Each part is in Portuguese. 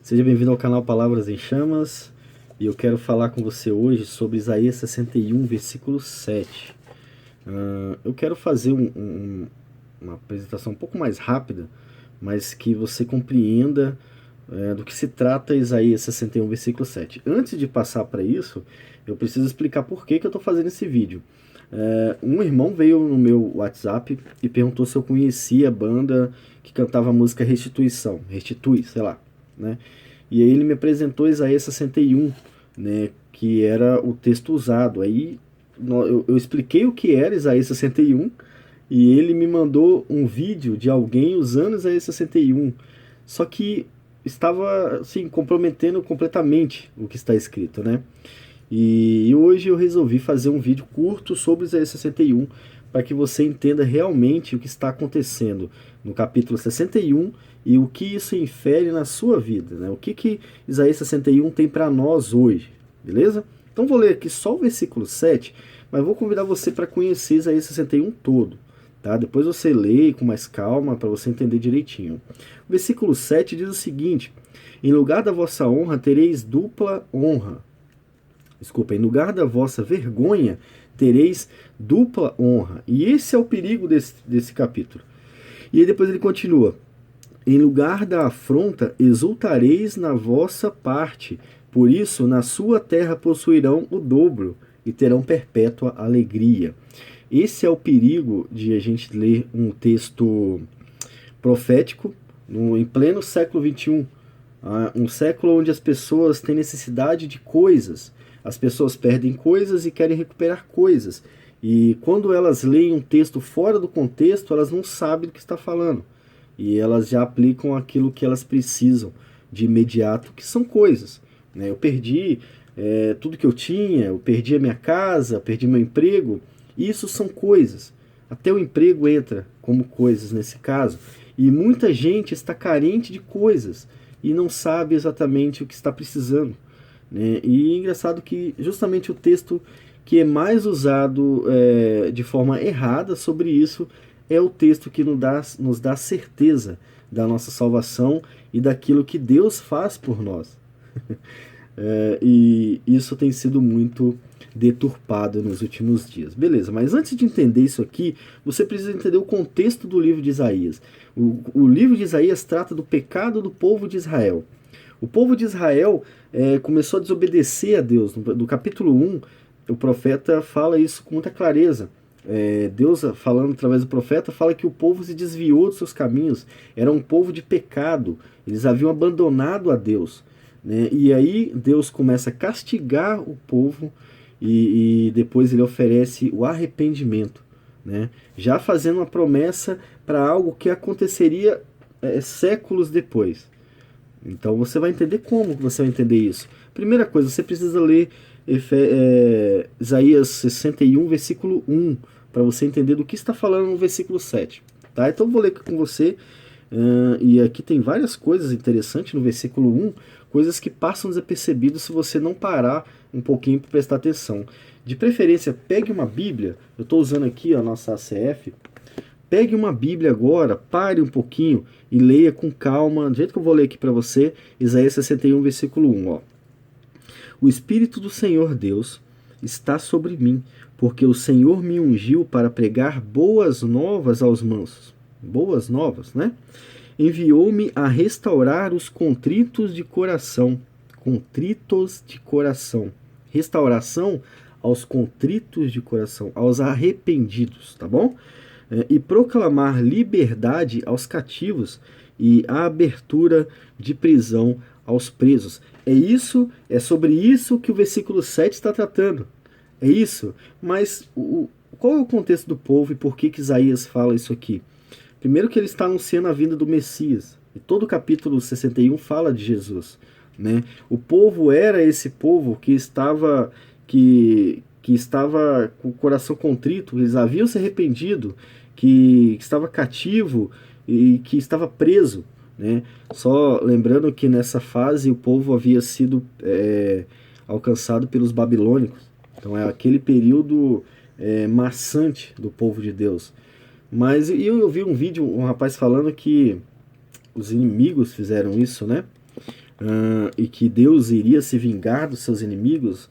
Seja bem-vindo ao canal Palavras em Chamas, e eu quero falar com você hoje sobre Isaías 61, versículo 7. Eu quero fazer uma apresentação um pouco mais rápida, mas que você compreenda do que se trata Isaías 61, versículo 7. Antes de passar para isso, eu preciso explicar por que eu estou fazendo esse vídeo. Um irmão veio no meu WhatsApp e perguntou se eu conhecia a banda que cantava a música Restituição, Restitui, sei lá, né? E aí ele me apresentou Isaías 61, né, que era o texto usado. Aí eu expliquei o que era Isaías 61 e ele me mandou um vídeo de alguém usando Isaías 61. Só que estava assim comprometendo completamente o que está escrito, né? E hoje eu resolvi fazer um vídeo curto sobre Isaías 61 para que você entenda realmente o que está acontecendo no capítulo 61 e o que isso infere na sua vida, né? O que Isaías 61 tem para nós hoje, beleza? Então vou ler aqui só o versículo 7, mas vou convidar você para conhecer Isaías 61 todo, tá? Depois você lê com mais calma para você entender direitinho. O versículo 7 diz o seguinte: em lugar da vossa honra tereis dupla honra. Desculpa, em lugar da vossa vergonha tereis dupla honra. E esse é o perigo desse capítulo. E aí depois ele continua: em lugar da afronta exultareis na vossa parte, por isso na sua terra possuirão o dobro e terão perpétua alegria. Esse é o perigo de a gente ler um texto profético em pleno século XXI. Um século onde as pessoas têm necessidade de coisas. As pessoas perdem coisas e querem recuperar coisas. E quando elas leem um texto fora do contexto, elas não sabem do que está falando. E elas já aplicam aquilo que elas precisam de imediato, que são coisas. Eu perdi tudo que eu tinha, eu perdi a minha casa, perdi meu emprego. Isso são coisas. Até o emprego entra como coisas nesse caso. E muita gente está carente de coisas e não sabe exatamente o que está precisando, né? E é engraçado que justamente o texto que é mais usado de forma errada sobre isso é o texto que nos dá certeza da nossa salvação e daquilo que Deus faz por nós. E isso tem sido muito deturpado nos últimos dias. Beleza, mas antes de entender isso aqui, você precisa entender o contexto do livro de Isaías. O livro de Isaías trata do pecado do povo de Israel. O povo de Israel começou a desobedecer a Deus. No capítulo 1, o profeta fala isso com muita clareza. Deus, falando através do profeta, fala que o povo se desviou dos seus caminhos. Era um povo de pecado. Eles haviam abandonado a Deus, né? E aí Deus começa a castigar o povo e depois ele oferece o arrependimento, né? Já fazendo uma promessa para algo que aconteceria séculos depois. Então você vai entender como você vai entender isso. Primeira coisa, você precisa ler Isaías 61, versículo 1, para você entender do que está falando no versículo 7. Tá? Então eu vou ler aqui com você. E aqui tem várias coisas interessantes no versículo 1, coisas que passam desapercebidas se você não parar um pouquinho para prestar atenção. De preferência, pegue uma Bíblia. Eu estou usando aqui a nossa ACF. Pegue uma Bíblia agora, pare um pouquinho e leia com calma, do jeito que eu vou ler aqui para você, Isaías 61, versículo 1. Ó. O Espírito do Senhor Deus está sobre mim, porque o Senhor me ungiu para pregar boas novas aos mansos. Boas novas, né? Enviou-me a restaurar os contritos de coração. Contritos de coração. Restauração aos contritos de coração, aos arrependidos, tá bom? E proclamar liberdade aos cativos e a abertura de prisão aos presos. É sobre isso que o versículo 7 está tratando. É isso. Mas qual é o contexto do povo e por que Isaías fala isso aqui? Primeiro que ele está anunciando a vinda do Messias. E todo o capítulo 61 fala de Jesus, né? O povo era esse povo que estava com o coração contrito, eles haviam se arrependido, que estava cativo e que estava preso, né? Só lembrando que nessa fase o povo havia sido alcançado pelos babilônicos. Então é aquele período maçante do povo de Deus. Mas eu vi um vídeo, um rapaz falando que os inimigos fizeram isso, né? e que Deus iria se vingar dos seus inimigos,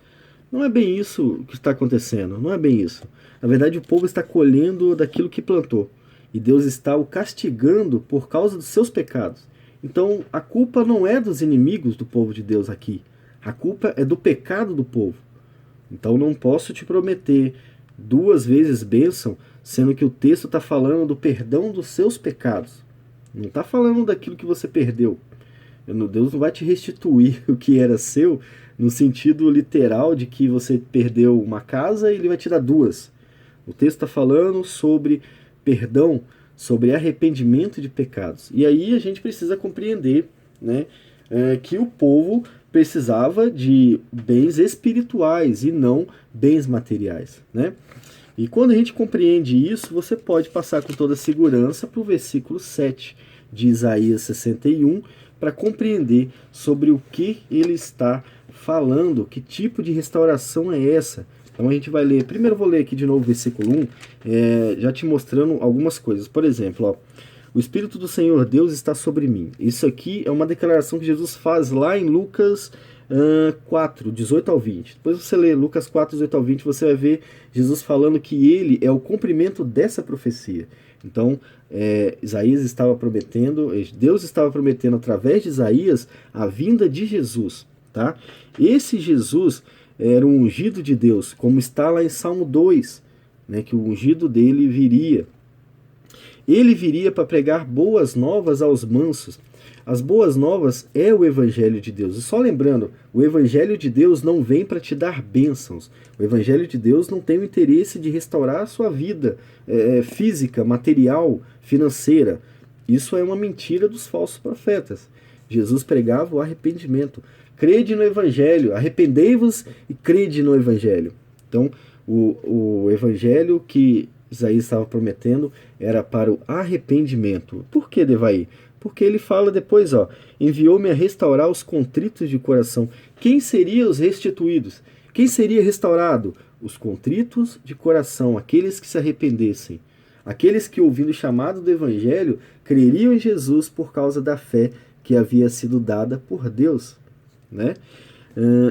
não é bem isso que está acontecendo, não é bem isso. Na verdade, o povo está colhendo daquilo que plantou, e Deus está o castigando por causa dos seus pecados. Então, a culpa não é dos inimigos do povo de Deus aqui, a culpa é do pecado do povo. Então, não posso te prometer 2 vezes bênção, sendo que o texto está falando do perdão dos seus pecados. Não está falando daquilo que você perdeu. Deus não vai te restituir o que era seu, no sentido literal de que você perdeu uma casa e ele vai te dar 2. O texto está falando sobre perdão, sobre arrependimento de pecados. E aí a gente precisa compreender, né, que o povo precisava de bens espirituais e não bens materiais, né? E quando a gente compreende isso, você pode passar com toda segurança para o versículo 7 de Isaías 61, para compreender sobre o que ele está falando, que tipo de restauração é essa. Então a gente vai ler, primeiro eu vou ler aqui de novo o versículo 1, já te mostrando algumas coisas. Por exemplo, ó, o Espírito do Senhor Deus está sobre mim. Isso aqui é uma declaração que Jesus faz lá em Lucas 4, 18 ao 20. Depois você lê Lucas 4, 18 ao 20, você vai ver Jesus falando que ele é o cumprimento dessa profecia. Então, Isaías estava prometendo, Deus estava prometendo através de Isaías a vinda de Jesus, tá? Esse Jesus era o ungido de Deus, como está lá em Salmo 2, né, que o ungido dele viria. Ele viria para pregar boas novas aos mansos. As boas novas é o Evangelho de Deus. E só lembrando, o Evangelho de Deus não vem para te dar bênçãos. O Evangelho de Deus não tem o interesse de restaurar a sua vida física, material, financeira. Isso é uma mentira dos falsos profetas. Jesus pregava o arrependimento. Crede no Evangelho, arrependei-vos e crede no Evangelho. Então, o Evangelho que Isaías estava prometendo era para o arrependimento. Por que, Devaí? Porque ele fala depois, ó, enviou-me a restaurar os contritos de coração. Quem seriam os restituídos? Quem seria restaurado? Os contritos de coração, aqueles que se arrependessem. Aqueles que, ouvindo o chamado do Evangelho, creriam em Jesus por causa da fé que havia sido dada por Deus, né?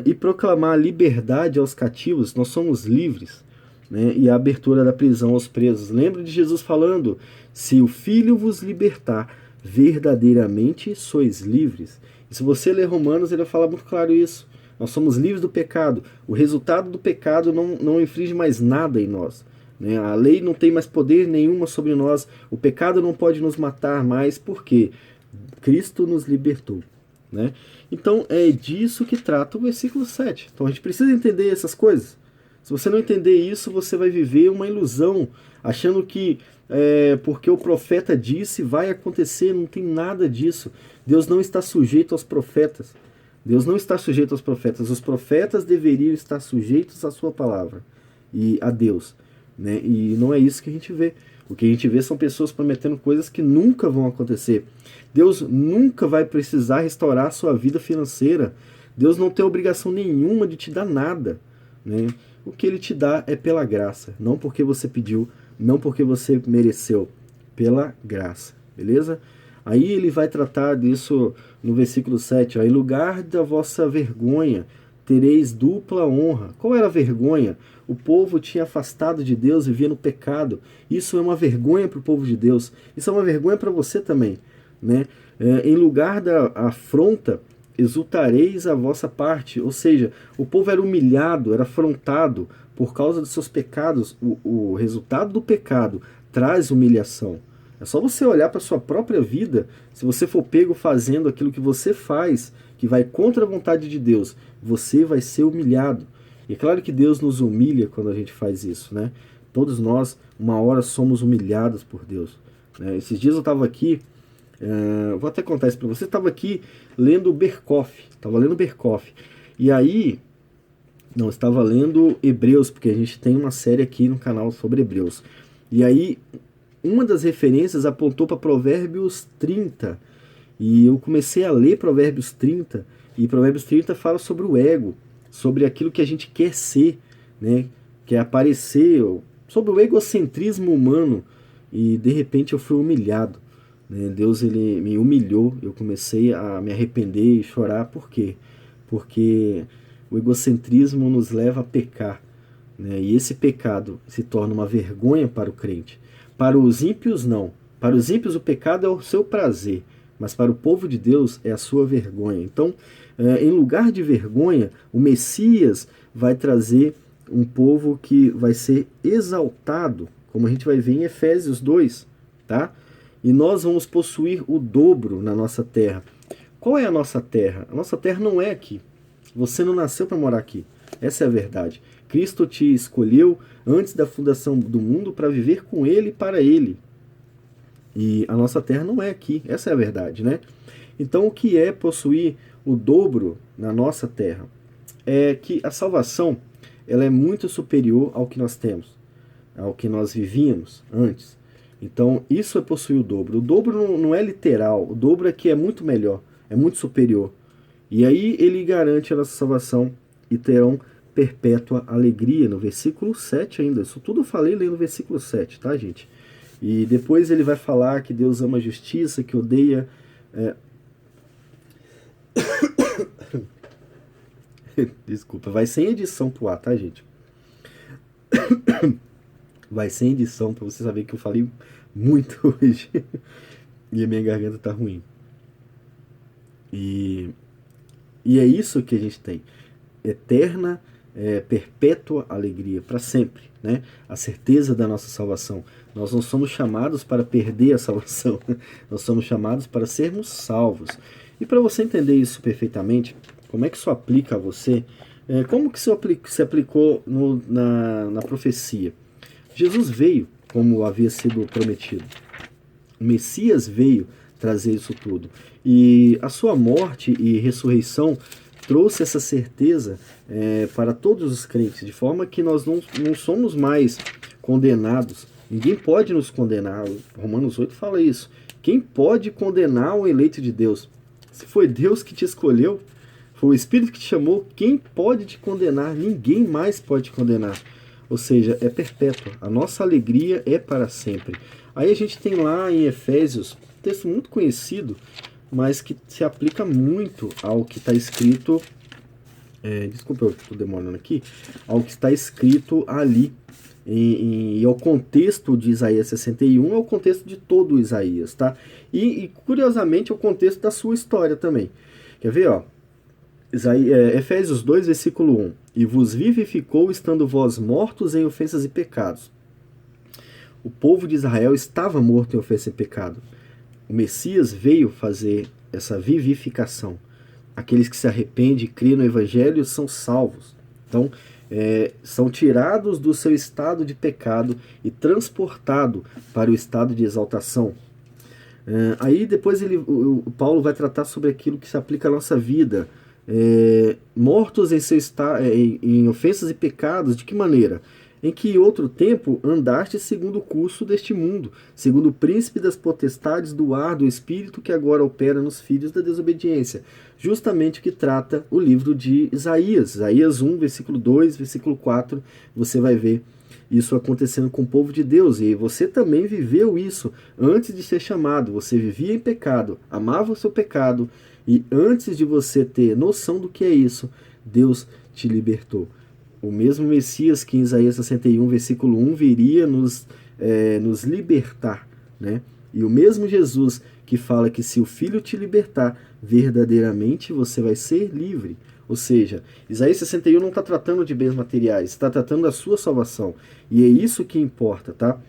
E proclamar a liberdade aos cativos, nós somos livres, né? E a abertura da prisão aos presos. Lembra de Jesus falando, se o Filho vos libertar, verdadeiramente sois livres. E se você ler Romanos, ele vai falar muito claro isso. Nós somos livres do pecado. O resultado do pecado não inflige mais nada em nós, né? A lei não tem mais poder nenhuma sobre nós. O pecado não pode nos matar mais, porque Cristo nos libertou, né? Então é disso que trata o versículo 7. Então a gente precisa entender essas coisas. Se você não entender isso, você vai viver uma ilusão, achando que porque o profeta disse vai acontecer. Não tem nada disso. Deus não está sujeito aos profetas. Deus não está sujeito aos profetas. Os profetas deveriam estar sujeitos à sua palavra e a Deus, né? E não é isso que a gente vê. O que a gente vê são pessoas prometendo coisas que nunca vão acontecer. Deus nunca vai precisar restaurar a sua vida financeira. Deus não tem obrigação nenhuma de te dar nada, né? O que ele te dá é pela graça, não porque você pediu, não porque você mereceu, pela graça, beleza? Aí ele vai tratar disso no versículo 7, ó, em lugar da vossa vergonha, tereis dupla honra. Qual era a vergonha? O povo tinha afastado de Deus e vivia no pecado. Isso é uma vergonha para o povo de Deus. Isso é uma vergonha para você também, né? Em lugar da afronta, exultareis a vossa parte. Ou seja, o povo era humilhado, era afrontado por causa dos seus pecados. O resultado do pecado traz humilhação. É só você olhar para a sua própria vida. Se você for pego fazendo aquilo que você faz, que vai contra a vontade de Deus, você vai ser humilhado. E é claro que Deus nos humilha quando a gente faz isso, né? Todos nós, uma hora, somos humilhados por Deus, né? Esses dias eu estava aqui, vou até contar isso para você, estava aqui lendo Berkoff, e aí, não, estava lendo Hebreus, porque a gente tem uma série aqui no canal sobre Hebreus, e aí, uma das referências apontou para Provérbios 30, e eu comecei a ler Provérbios 30, e Provérbios 30 fala sobre o ego, sobre aquilo que a gente quer ser, né? Quer aparecer, sobre o egocentrismo humano, e de repente eu fui humilhado, né? Deus ele me humilhou, eu comecei a me arrepender e chorar. Por quê? Porque o egocentrismo nos leva a pecar, né? E esse pecado se torna uma vergonha para o crente. Para os ímpios, não. Para os ímpios, o pecado é o seu prazer, mas para o povo de Deus é a sua vergonha. Então, em lugar de vergonha, o Messias vai trazer um povo que vai ser exaltado, como a gente vai ver em Efésios 2, tá? E nós vamos possuir o dobro na nossa terra. Qual é a nossa terra? A nossa terra não é aqui. Você não nasceu para morar aqui. Essa é a verdade. Cristo te escolheu antes da fundação do mundo para viver com Ele e para Ele. E a nossa terra não é aqui. Essa é a verdade, né? Então, o que é possuir o dobro na nossa terra? É que a salvação ela é muito superior ao que nós temos, ao que nós vivíamos antes. Então, isso é possuir o dobro. O dobro não é literal. O dobro é que é muito melhor, é muito superior. E aí ele garante a nossa salvação e terão perpétua alegria, no versículo 7 ainda. Isso tudo eu falei lendo o versículo 7, tá, gente? E depois ele vai falar que Deus ama a justiça, que odeia... Desculpa, vai sem edição pro ar, tá, gente? Vai sem edição, pra você saber que eu falei muito hoje. E a minha garganta tá ruim. E é isso que a gente tem. Eterna, perpétua alegria, para sempre, né? A certeza da nossa salvação. Nós não somos chamados para perder a salvação. Nós somos chamados para sermos salvos. E para você entender isso perfeitamente, como é que isso aplica a você? Como que isso se aplicou na profecia? Jesus veio como havia sido prometido. O Messias veio trazer isso tudo. E a sua morte e ressurreição trouxe essa certeza para todos os crentes, de forma que nós não somos mais condenados. Ninguém pode nos condenar. Romanos 8 fala isso. Quem pode condenar o eleito de Deus? Se foi Deus que te escolheu, foi o Espírito que te chamou, quem pode te condenar? Ninguém mais pode te condenar. Ou seja, é perpétua. A nossa alegria é para sempre. Aí a gente tem lá em Efésios, um texto muito conhecido, mas que se aplica muito ao que está escrito... desculpa, eu estou demorando aqui. Ao que está escrito ali. E ao contexto de Isaías 61, é o contexto de todo Isaías, tá? E curiosamente, é o contexto da sua história também. Quer ver, ó? Efésios 2, versículo 1. E vos vivificou, estando vós mortos em ofensas e pecados. O povo de Israel estava morto em ofensa e pecado. O Messias veio fazer essa vivificação. Aqueles que se arrependem e crêem no Evangelho são salvos. Então, são tirados do seu estado de pecado e transportados para o estado de exaltação. Aí depois o Paulo vai tratar sobre aquilo que se aplica à nossa vida. Mortos em ofensas e pecados, de que maneira? Em que outro tempo andaste segundo o curso deste mundo, segundo o príncipe das potestades do ar do espírito que agora opera nos filhos da desobediência. Justamente o que trata o livro de Isaías. Isaías 1, versículo 2, versículo 4, você vai ver isso acontecendo com o povo de Deus. E você também viveu isso antes de ser chamado. Você vivia em pecado, amava o seu pecado, e antes de você ter noção do que é isso, Deus te libertou. O mesmo Messias que em Isaías 61, versículo 1, viria nos libertar, né? E o mesmo Jesus que fala que se o Filho te libertar, verdadeiramente você vai ser livre. Ou seja, Isaías 61 não está tratando de bens materiais, está tratando da sua salvação. E é isso que importa, tá?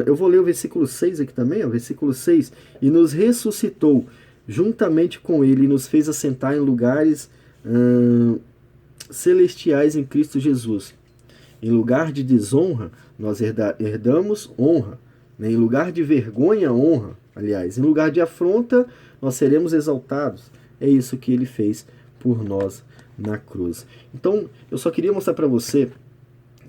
Eu vou ler o versículo 6 aqui também, o versículo 6. E nos ressuscitou juntamente com ele e nos fez assentar em lugares... celestiais em Cristo Jesus. Em lugar de desonra, nós herdamos honra. Né? Em lugar de vergonha, honra. Aliás, em lugar de afronta, nós seremos exaltados. É isso que ele fez por nós na cruz. Então, eu só queria mostrar para você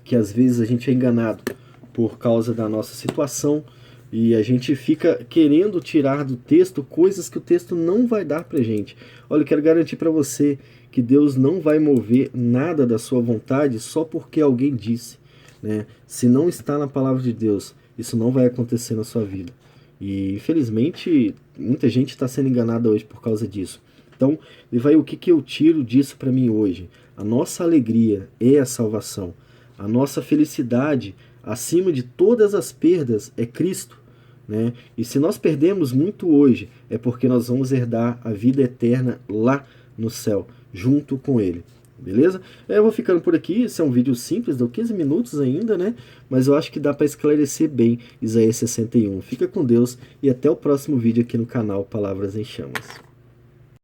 que às vezes a gente é enganado por causa da nossa situação e a gente fica querendo tirar do texto coisas que o texto não vai dar pra gente. Olha, eu quero garantir para você que Deus não vai mover nada da sua vontade só porque alguém disse, né? Se não está na palavra de Deus, isso não vai acontecer na sua vida. E infelizmente muita gente está sendo enganada hoje por causa disso. Então, Levi, o que eu tiro disso para mim hoje? A nossa alegria é a salvação. A nossa felicidade, acima de todas as perdas, é Cristo. Né? E se nós perdemos muito hoje, é porque nós vamos herdar a vida eterna lá no céu, junto com Ele. Beleza? Eu vou ficando por aqui. Esse é um vídeo simples, deu 15 minutos ainda, né? Mas eu acho que dá para esclarecer bem Isaías 61. Fica com Deus e até o próximo vídeo aqui no canal Palavras em Chamas.